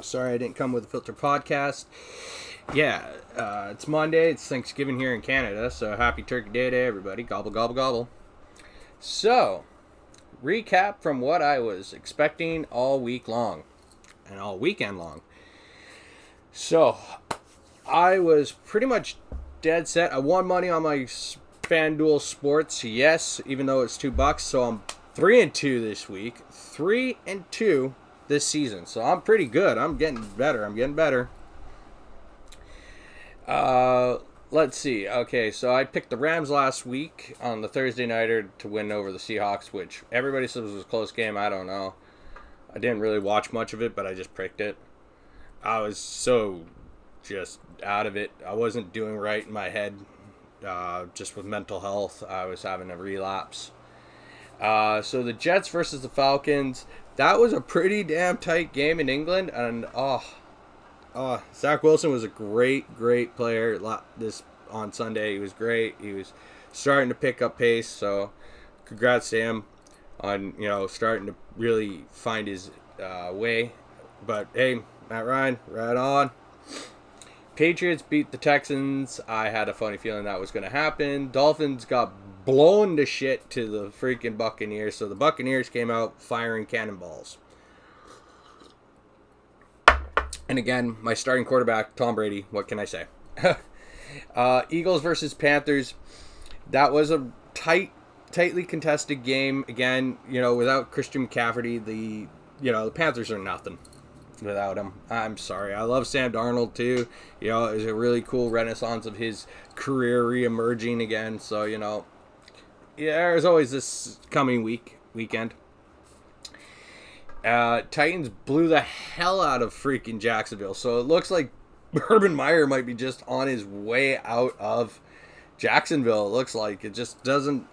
Sorry I didn't come with a filter podcast. Yeah, it's Monday. It's Thanksgiving here in Canada, so happy Turkey Day to everybody. Gobble, gobble, gobble. So, recap from what I was expecting all week long and all weekend long. So, I was pretty much dead set. I won money on my FanDuel Sports, yes, even though it's $2. So, I'm 3-2 this week. 3-2 this season. So I'm pretty good. I'm getting better. Let's see. Okay, so I picked the Rams last week on the Thursday nighter to win over the Seahawks, which everybody says was a close game. I don't know. I didn't really watch much of it, but I just picked it. I was so just out of it. I wasn't doing right in my head. Just with mental health, I was having a relapse. So the Jets versus the Falcons. That was a pretty damn tight game in England, and Zach Wilson was a great player this on Sunday. He was great. He was starting to pick up pace, so congrats to him on starting to really find his way. But hey, Matt Ryan, right on. Patriots beat the Texans. I had a funny feeling that was going to happen. Dolphins got blown to shit to the freaking Buccaneers. So the Buccaneers came out firing cannonballs. And again, my starting quarterback, Tom Brady. What can I say? Eagles versus Panthers. That was a tightly contested game. Again, without Christian McCaffrey, the Panthers are nothing without him. I'm sorry. I love Sam Darnold too. It was a really cool renaissance of his career re-emerging again. So, there's always this coming weekend. Titans blew the hell out of freaking Jacksonville. So it looks like Urban Meyer might be just on his way out of Jacksonville. It looks like it just doesn't,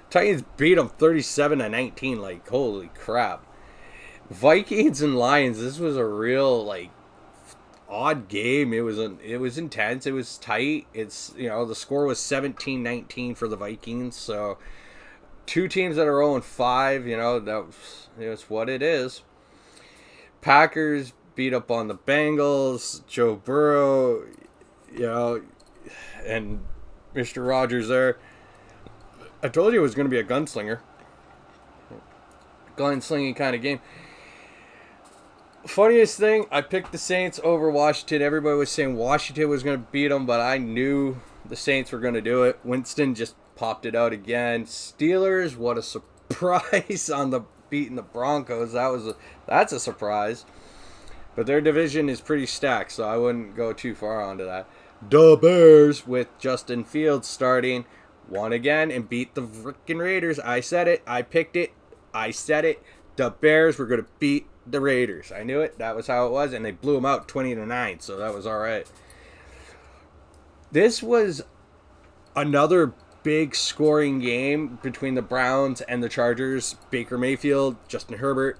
Titans beat them 37-19. Like, holy crap. Vikings and Lions. This was a real odd game. It was intense. It was tight. It's the score was 17-19 for the Vikings. So two teams that are 0-5. That's what it is. Packers beat up on the Bengals. Joe Burrow, and Mr. Rogers there. I told you it was going to be a gunslinging kind of game. Funniest thing, I picked the Saints over Washington. Everybody was saying Washington was going to beat them, but I knew the Saints were going to do it. Winston just popped it out again. Steelers, what a surprise on the beating the Broncos. That's a surprise. But their division is pretty stacked, so I wouldn't go too far onto that. The Bears, with Justin Fields starting, won again and beat the freaking Raiders. I said it. I picked it. I said it. The Bears were going to beat the Raiders. I knew it. That was how it was, and they blew them out 20-9, so that was all right. This was another big scoring game between the Browns and the Chargers. Baker Mayfield, Justin Herbert.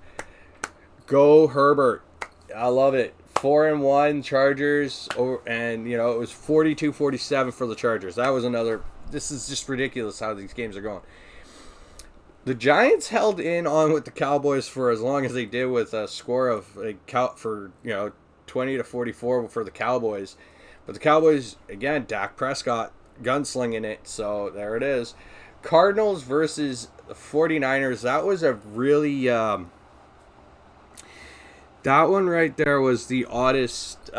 Go Herbert. I love it. 4-1 Chargers, and it was 42-47 for the Chargers. That was another. This is just ridiculous how these games are going. The Giants held in on with the Cowboys for as long as they did, with a score of 20-44 for the Cowboys. But the Cowboys, again, Dak Prescott gunslinging it, so there it is. Cardinals versus the 49ers. That was a really that one right there was the oddest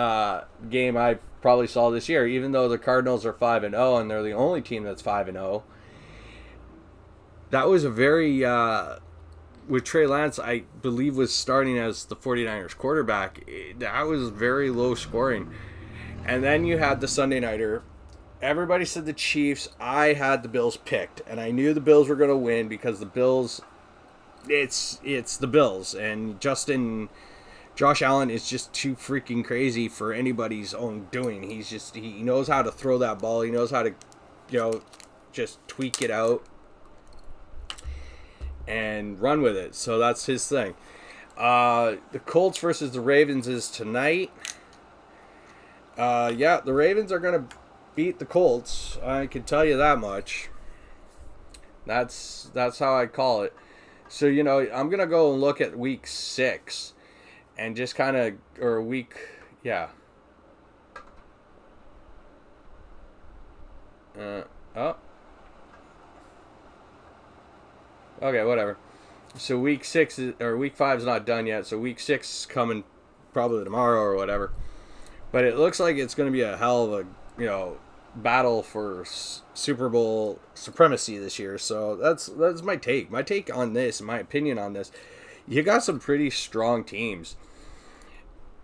game I probably saw this year, even though the Cardinals are 5-0 and they're the only team that's 5-0. That was a very, with Trey Lance, I believe, was starting as the 49ers quarterback. That was very low scoring. And then you had the Sunday nighter. Everybody said the Chiefs. I had the Bills picked. And I knew the Bills were going to win because the Bills, it's the Bills. And Josh Allen is just too freaking crazy for anybody's own doing. He knows how to throw that ball. He knows how to, just tweak it out and run with it. So that's his thing. The Colts versus the Ravens is tonight. The Ravens are going to beat the Colts. I can tell you that much. That's how I call it. So, I'm going to go and look at week 6. and just kind of, or a week, yeah. Oh. Okay, whatever. So week 6 or week 5 is not done yet. So week 6 is coming probably tomorrow or whatever. But it looks like it's going to be a hell of a, battle for Super Bowl supremacy this year. So that's my take. My take on this, my opinion on this. You got some pretty strong teams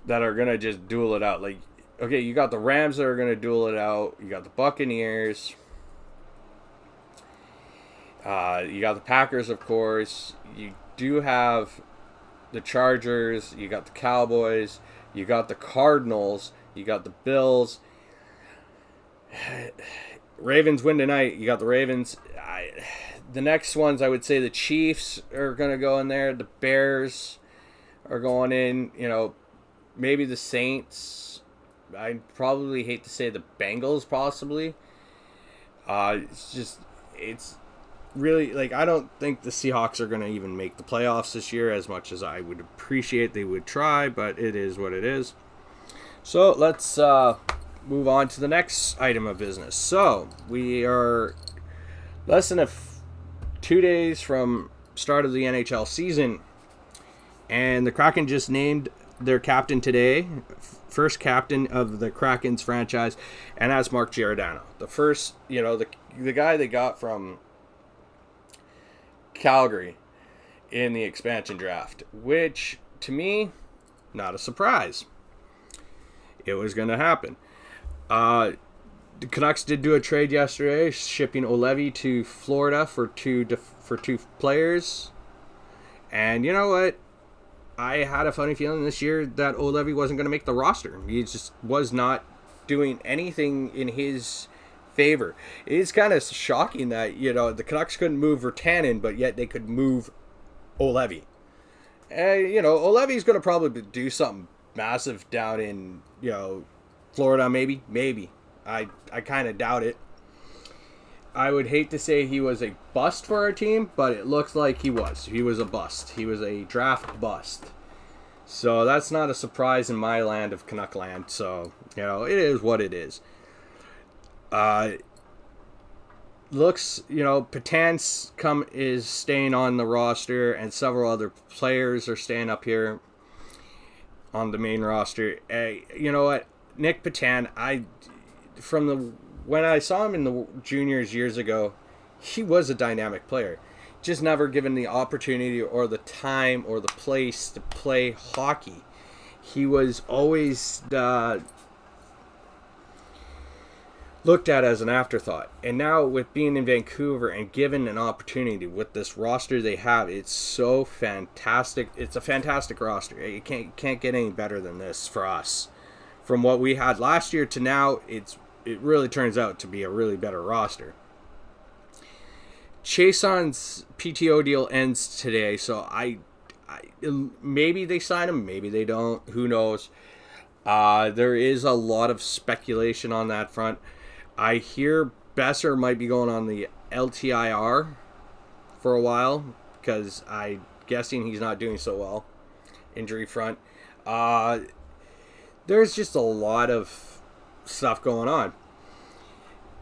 that are going to just duel it out. Like, okay, you got the Rams that are going to duel it out. You got the Buccaneers. You got the Packers, of course. You do have the Chargers. You got the Cowboys. You got the Cardinals. You got the Bills. Ravens win tonight. You got the Ravens. The next ones, I would say the Chiefs are going to go in there. The Bears are going in. Maybe the Saints. I'd probably hate to say the Bengals, possibly. It's really, like, I don't think the Seahawks are going to even make the playoffs this year, as much as I would appreciate they would try, but it is what it is. So let's move on to the next item of business. So we are less than 2 days from start of the NHL season, and the Kraken just named their captain today, first captain of the Kraken's franchise, and that's Mark Giordano. The first, the guy they got from Calgary in the expansion draft, which to me, not a surprise. It was going to happen. The Canucks did do a trade yesterday, shipping Olevi to Florida for two players. And you know what? I had a funny feeling this year that Olevi wasn't going to make the roster. He just was not doing anything in his favor. It is kind of shocking that, the Canucks couldn't move Virtanen, but yet they could move Olevi. And, Olevi's going to probably do something massive down in, Florida, maybe. I kind of doubt it. I would hate to say he was a bust for our team, but it looks like he was. He was a bust. He was a draft bust. So that's not a surprise in my land of Canuck land. So, it is what it is. Looks, Petan is staying on the roster, and several other players are staying up here on the main roster. You know what? Nick Petan, when I saw him in the juniors years ago, he was a dynamic player. Just never given the opportunity or the time or the place to play hockey. He was always looked at as an afterthought. And now with being in Vancouver and given an opportunity with this roster they have, it's so fantastic. It's a fantastic roster. You can't get any better than this for us. From what we had last year to now, it really turns out to be a really better roster. Chason's PTO deal ends today, so I maybe they sign him, maybe they don't. Who knows? There is a lot of speculation on that front. I hear Besser might be going on the LTIR for a while because I'm guessing he's not doing so well injury front. There's just a lot of stuff going on.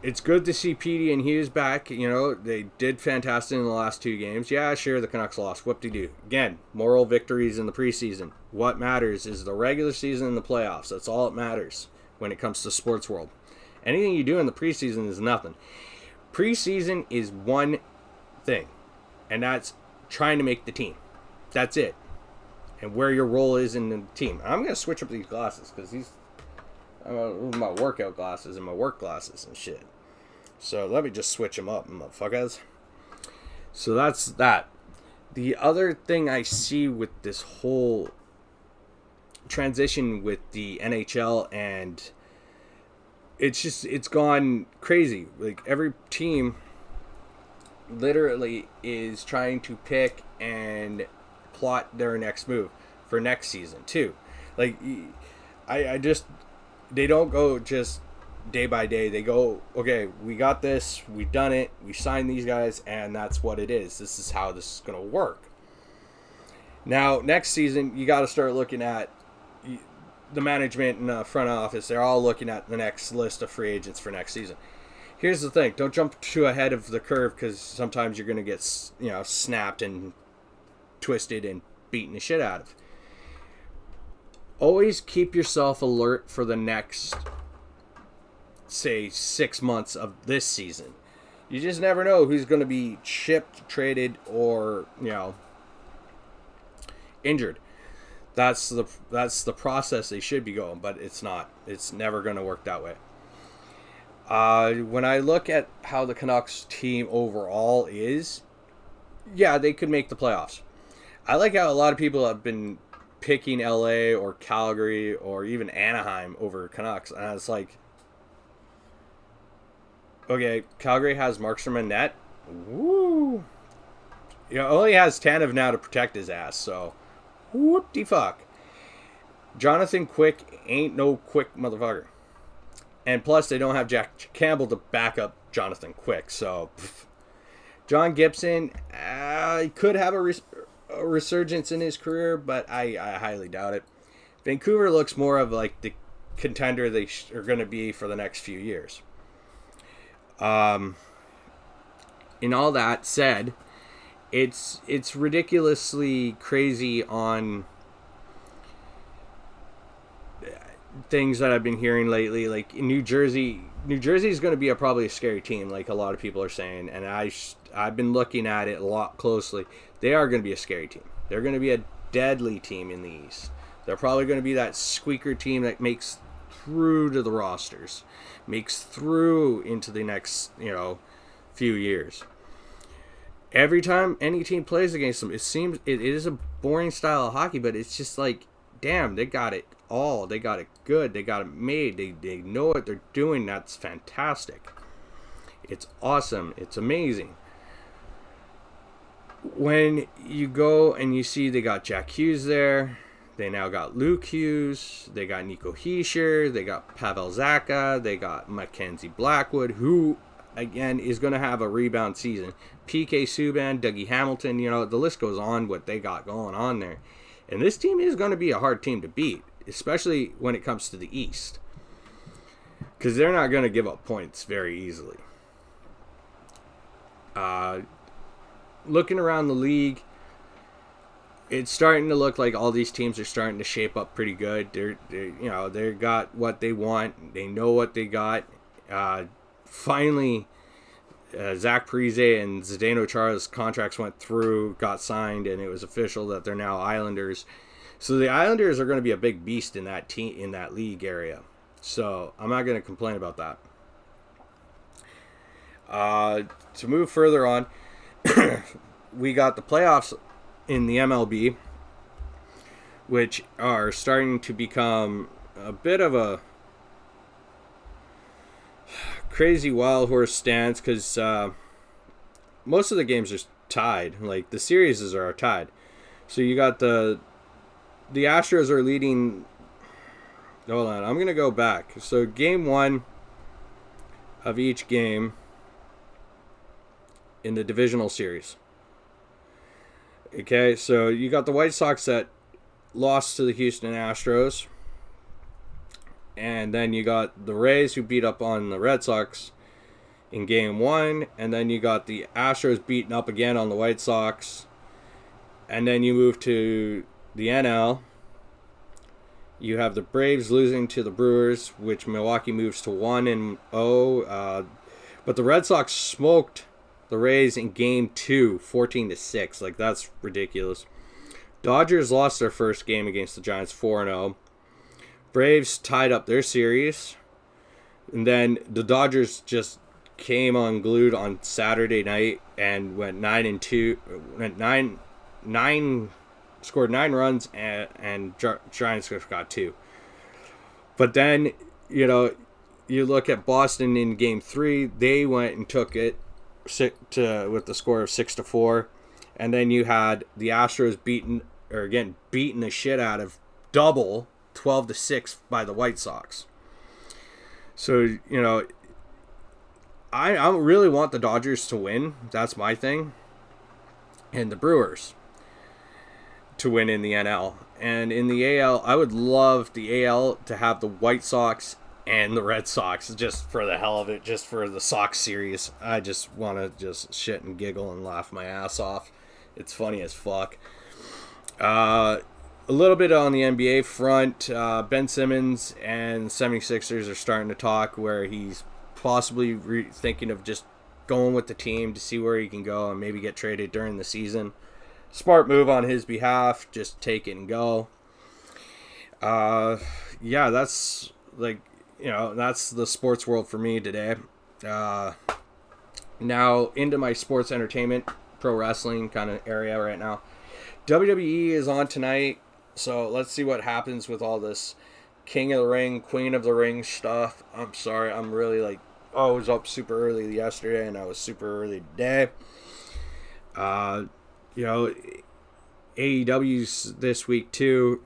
It's good to see Petey and Hughes back. They did fantastic in the last 2 games. Yeah, sure, the Canucks lost. Whoop-de-doo. Again, moral victories in the preseason. What matters is the regular season and the playoffs. That's all that matters when it comes to sports world. Anything you do in the preseason is nothing. Preseason is one thing, and that's trying to make the team. That's it. And where your role is in the team. I'm going to switch up these glasses because these are my workout glasses and my work glasses and shit. So let me just switch them up, motherfuckers. So that's that. The other thing I see with this whole transition with the NHL, and it's gone crazy. Like, every team literally is trying to pick and plot their next move for next season too. Like, they don't go just day by day. They go, okay, we got this, we've done it, we signed these guys, and that's what it is. This is how this is going to work. Now, next season, you got to start looking at the management and the front office. They're all looking at the next list of free agents for next season. Here's the thing: don't jump too ahead of the curve because sometimes you're going to get snapped and twisted and beaten the shit out of. Always keep yourself alert for the next, say, 6 months of this season. You just never know who's going to be shipped, traded, or injured. That's the process they should be going, but it's not. It's never going to work that way. When I look at how the Canucks team overall is, yeah, they could make the playoffs. I like how a lot of people have been picking LA or Calgary or even Anaheim over Canucks, and it's like, okay, Calgary has Markstrom and net. Woo! Only has Tanev now to protect his ass, so whoop-de-fuck. Jonathan Quick ain't no quick motherfucker. And plus, they don't have Jack Campbell to back up Jonathan Quick, so John Gibson could have a resurgence in his career, but I highly doubt it. Vancouver looks more of like the contender they are going to be for the next few years. In all that said, it's ridiculously crazy on things that I've been hearing lately. Like in New Jersey is going to be probably a scary team, like a lot of people are saying, and I've been looking at it a lot closely. They are going to be a scary team. They're going to be a deadly team in the East. They're probably going to be that squeaker team that makes through to the rosters, makes through into the next few years. Every time any team plays against them, it seems it is a boring style of hockey, but it's just like, damn, they got it all. They got it good. They got it made. They know what they're doing. That's fantastic. It's awesome. It's amazing. When you go and you see they got Jack Hughes there, they now got Luke Hughes, they got Nico Hischier, they got Pavel Zacha, they got Mackenzie Blackwood, who, again, is going to have a rebound season. PK Subban, Dougie Hamilton, the list goes on what they got going on there. And this team is going to be a hard team to beat, especially when it comes to the East, because they're not going to give up points very easily. Looking around the league, it's starting to look like all these teams are starting to shape up pretty good. They got what they want. They know what they got. Finally, Zach Parise and Zdeno Chara's contracts went through, got signed, and it was official that they're now Islanders. So the Islanders are going to be a big beast in that team, in that league area. So I'm not going to complain about that. To move further on, we got the playoffs in the MLB, which are starting to become a bit of a crazy wild horse stance, because most of the games are tied. Like the series are tied. So you got the Astros are leading. Hold on, I'm going to go back. So game 1 of each game in the divisional series. Okay, so you got the White Sox that lost to the Houston Astros. And then you got the Rays who beat up on the Red Sox in game 1. And then you got the Astros beating up again on the White Sox. And then you move to the NL. You have the Braves losing to the Brewers, which Milwaukee moves to 1-0. But the Red Sox smoked the Rays in game 2, 14-6. Like, that's ridiculous. Dodgers lost their first game against the Giants 4-0. Braves tied up their series. And then the Dodgers just came unglued on Saturday night and went 9-2. Scored 9 runs, and Giants got 2. But then, you look at Boston in game 3. They went and took it with the score of 6-4. And then you had the Astros beating the shit out of double 12-6 by the White Sox. So, I really want the Dodgers to win. That's my thing. And the Brewers. to win in the NL. And in the AL, I would love the AL to have the White Sox and the Red Sox, just for the hell of it, just for the Sox series. I just want to just shit and giggle and laugh my ass off. It's funny as fuck. A little bit on the NBA front. Ben Simmons and 76ers are starting to talk where he's possibly thinking of just going with the team to see where he can go and maybe get traded during the season. Smart move on his behalf. Just take it and go. Yeah, that's that's the sports world for me today. Now into my sports entertainment, pro wrestling kind of area right now. WWE is on tonight, so let's see what happens with all this King of the Ring, Queen of the Ring stuff. I'm sorry, I'm really I was up super early yesterday and I was super early today. AEW's this week too.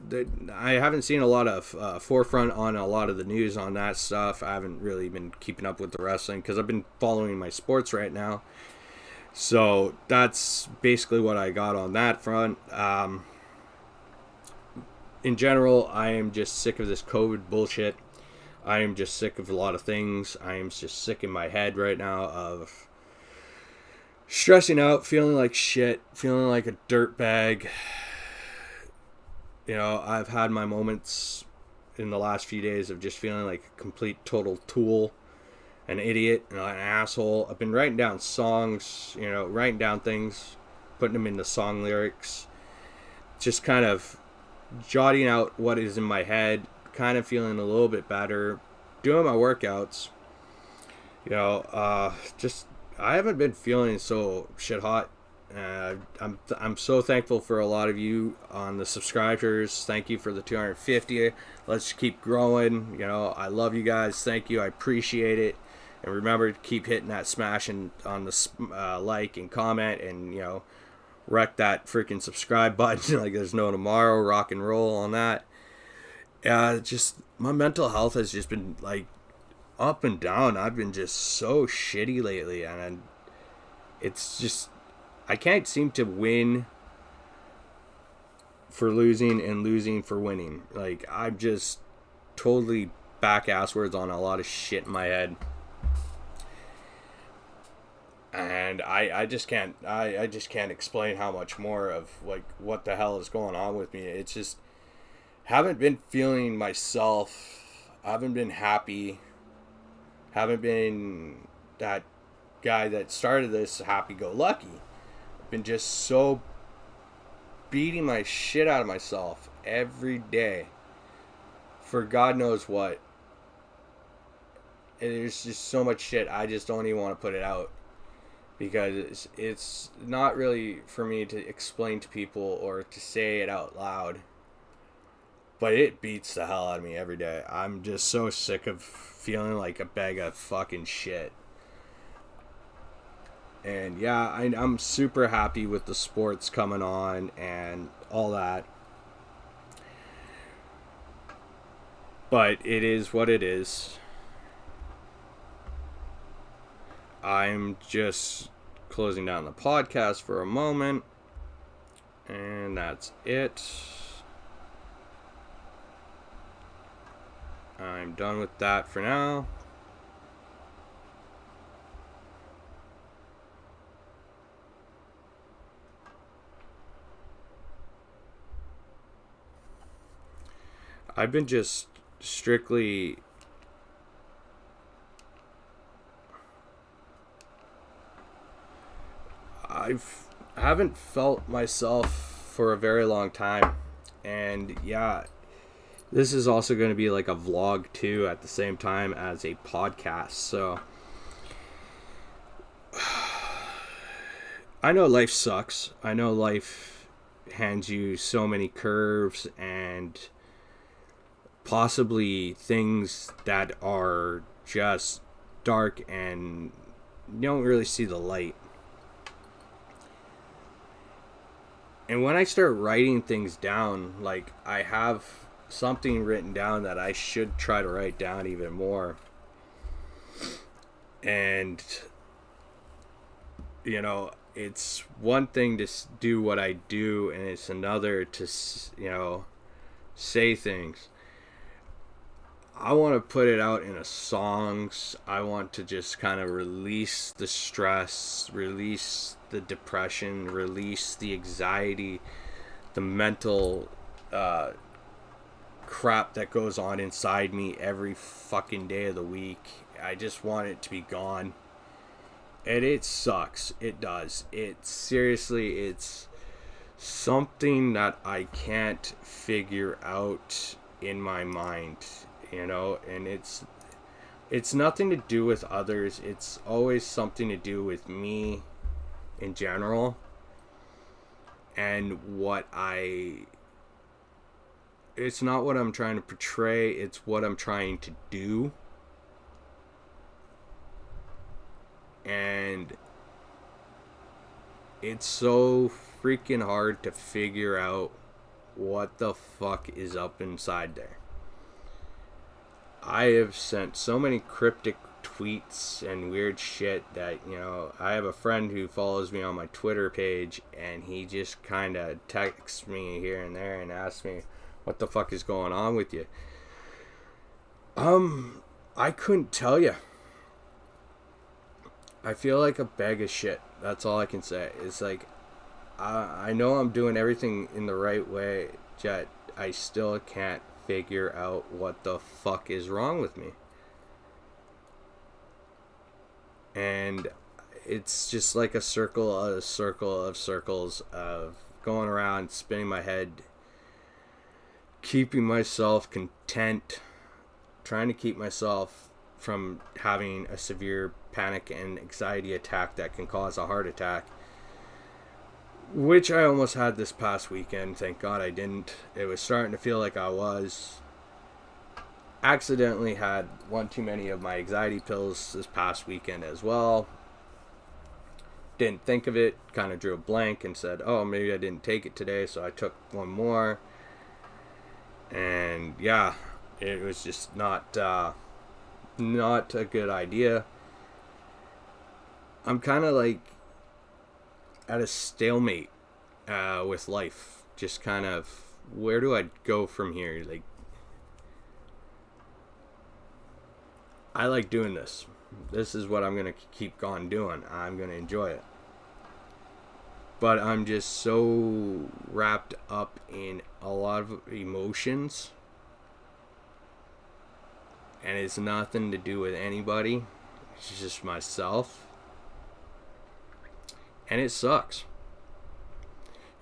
I haven't seen a lot of forefront on a lot of the news on that stuff. I haven't really been keeping up with the wrestling because I've been following my sports right now. So that's basically what I got on that front. In general, I am just sick of this COVID bullshit. I am just sick of a lot of things. I am just sick in my head right now of stressing out, feeling like shit, feeling like a dirtbag. I've had my moments in the last few days of just feeling like a complete total tool, an idiot, an asshole. I've been writing down songs, writing down things, putting them into song lyrics, just kind of jotting out what is in my head, kind of feeling a little bit better, doing my workouts. I haven't been feeling so shit hot. I'm so thankful for a lot of you on the subscribers. Thank you for the 250. Let's keep growing. I love you guys. Thank you. I appreciate it. And remember to keep hitting that smash and on the like and comment and wreck that freaking subscribe button like there's no tomorrow. Rock and roll on that. Just my mental health has just been up and down. I've been just so shitty lately, and it's just I can't seem to win for losing and losing for winning. I'm just totally back asswards on a lot of shit in my head, and I just can't explain how much more of what the hell is going on with me. It's just haven't been feeling myself. I haven't been happy. Haven't been that guy that started this happy-go-lucky. I've been just so beating my shit out of myself every day for God knows what. There's just so much shit. I just don't even want to put it out because it's not really for me to explain to people or to say it out loud. But it beats the hell out of me every day. I'm just so sick of feeling like a bag of fucking shit. And yeah, I'm super happy with the sports coming on and all that. But it is what it is. I'm just closing down the podcast for a moment. And that's it. I'm done with that for now. I've been just strictly I haven't felt myself for a very long time, and yeah, this is also going to be like a vlog too at the same time as a podcast. So I know life sucks. I know life hands you so many curves and possibly things that are just dark and you don't really see the light. And when I start writing things down, I have something written down that I should try to write down even more. And it's one thing to do what I do, and it's another to, say things. I want to put it out in a songs. I want to just kind of release the stress, release the depression, release the anxiety, the mental crap that goes on inside me every fucking day of the week. I just want it to be gone. And it sucks. It does. It's something that I can't figure out in my mind, and it's nothing to do with others. It's always something to do with me in general, and it's not what I'm trying to portray, it's what I'm trying to do. And it's so freaking hard to figure out what the fuck is up inside there. I have sent so many cryptic tweets and weird shit that, I have a friend who follows me on my Twitter page, and he just kind of texts me here and there and asks me, what the fuck is going on with you? I couldn't tell you. I feel like a bag of shit. That's all I can say. It's like, I know I'm doing everything in the right way, yet I still can't figure out what the fuck is wrong with me. And it's just like a circle of circles of going around, spinning my head, keeping myself content, trying to keep myself from having a severe panic and anxiety attack that can cause a heart attack, which I almost had this past weekend. Thank God I didn't. It was starting to feel like I was. Accidentally had one too many of my anxiety pills this past weekend as well. Didn't think of it, kind of drew a blank and said, oh, maybe I didn't take it today, so I took one more. And yeah, it was just not a good idea. I'm kind of like at a stalemate with life. Just kind of, where do I go from here? Like, I like doing this. This is what I'm going to keep on doing. I'm going to enjoy it. But I'm just so wrapped up in a lot of emotions. And it's nothing to do with anybody. It's just myself. And it sucks.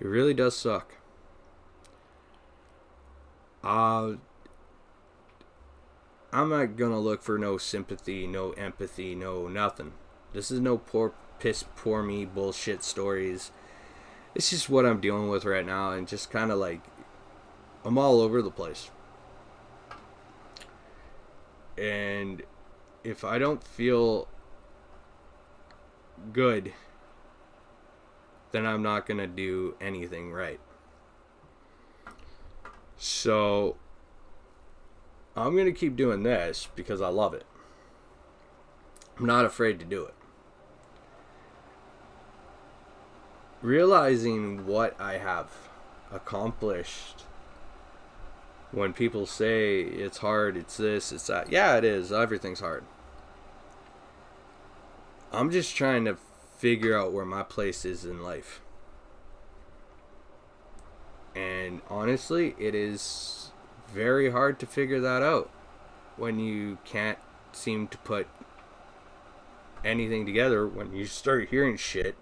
It really does suck. I'm not gonna look for no sympathy, no empathy, no nothing. This is no poor me bullshit stories. It's just what I'm dealing with right now, and just kind of like, I'm all over the place. And if I don't feel good, then I'm not gonna do anything right. So I'm going to keep doing this because I love it. I'm not afraid to do it. Realizing what I have accomplished, when people say it's hard, it's this, it's that. Yeah, it is. Everything's hard. I'm just trying to figure out where my place is in life. And honestly, it is very hard to figure that out when you can't seem to put anything together, when you start hearing shit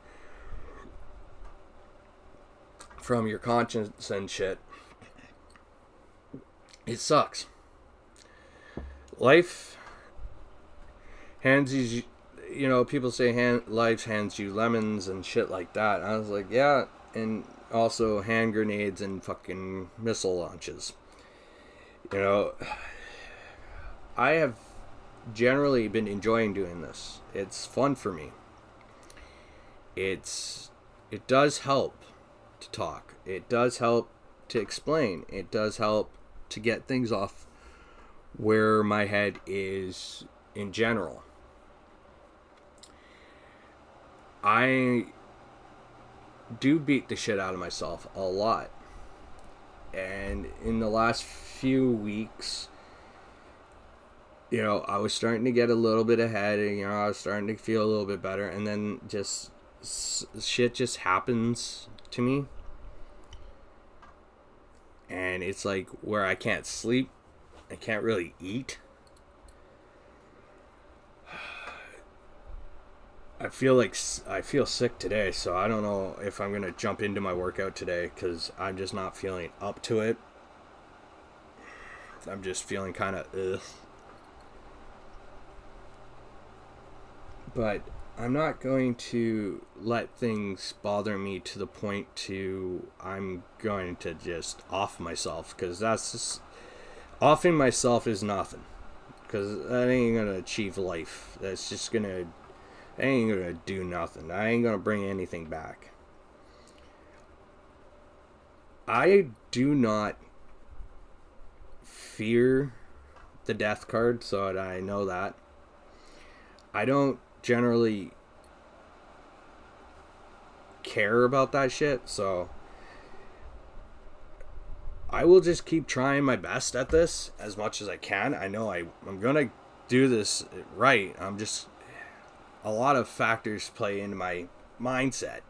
from your conscience and shit. It sucks. Life hands you, people say life hands you lemons and shit like that. I was like, yeah, and also hand grenades and fucking missile launches. I have generally been enjoying doing this. It's fun for me. It does help to talk. It does help to explain. It does help to get things off where my head is in general. I do beat the shit out of myself a lot. And in the last few weeks, I was starting to get a little bit ahead, and, I was starting to feel a little bit better, and then just shit just happens to me. And it's like where I can't sleep, I can't really eat. I feel sick today, so I don't know if I'm going to jump into my workout today because I'm just not feeling up to it. I'm just feeling kind of ugh. But I'm not going to let things bother me to the point to I'm going to just off myself, because that's just, offing myself is nothing, because that ain't going to achieve life. That's just going to, I ain't gonna do nothing. I ain't gonna bring anything back. I do not fear the death card, so I know that. I don't generally care about that shit, so I will just keep trying my best at this as much as I can. I know I'm gonna do this right. A lot of factors play into my mindset.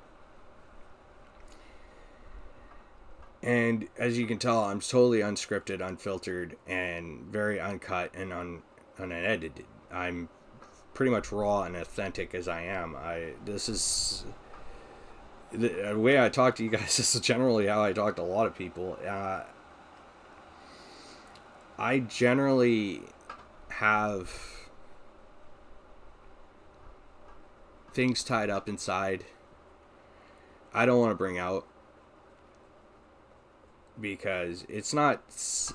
And as you can tell, I'm totally unscripted, unfiltered, and very uncut and unedited. I'm pretty much raw and authentic as I am. This is the way I talk to you guys. This is generally how I talk to a lot of people. I generally have things tied up inside I don't want to bring out, because it's not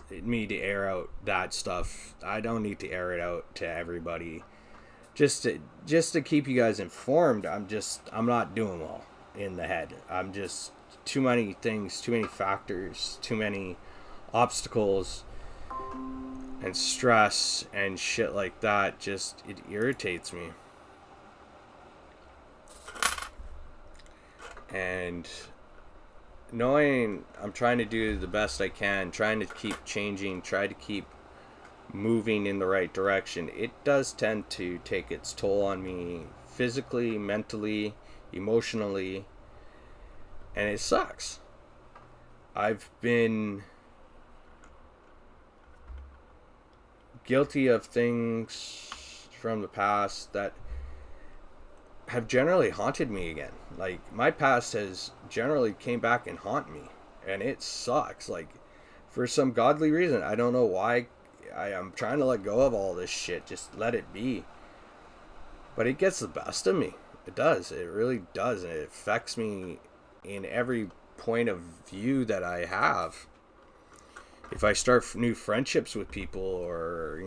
me to air out that stuff. I don't need to air it out to everybody. Just to keep you guys informed. I'm not doing well in the head. I'm just too many things, too many factors, too many obstacles and stress and shit like that. Just, it irritates me. And knowing I'm trying to do the best I can, trying to keep changing, try to keep moving in the right direction, it does tend to take its toll on me physically, mentally, emotionally, and it sucks. I've been guilty of things from the past that have generally haunted me again. Like, my past has generally came back and haunt me, and it sucks. Like, for some godly reason, I don't know why. I am trying to let go of all this shit, just let it be, but it gets the best of me. It does, it really does, and it affects me in every point of view that I have. If I start new friendships with people, or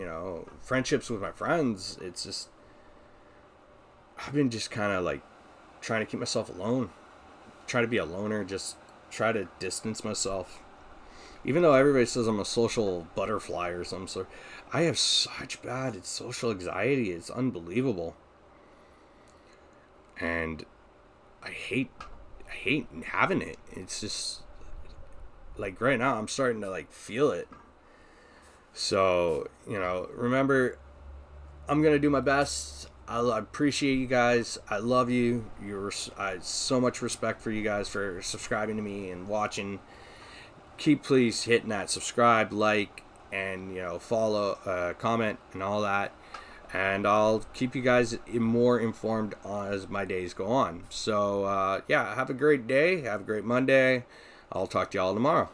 friendships with my friends, it's just, I've been just kind of like trying to keep myself alone, try to be a loner, just try to distance myself. Even though everybody says I'm a social butterfly or some sort, I have such bad social anxiety. It's unbelievable. And I hate having it. It's just like right now I'm starting to like feel it. So, remember, I'm going to do my best. I appreciate you guys. I love you. I so much respect for you guys for subscribing to me and watching. Keep please hitting that subscribe, like, and follow, comment, and all that. And I'll keep you guys more informed as my days go on. So have a great day. Have a great Monday. I'll talk to y'all tomorrow.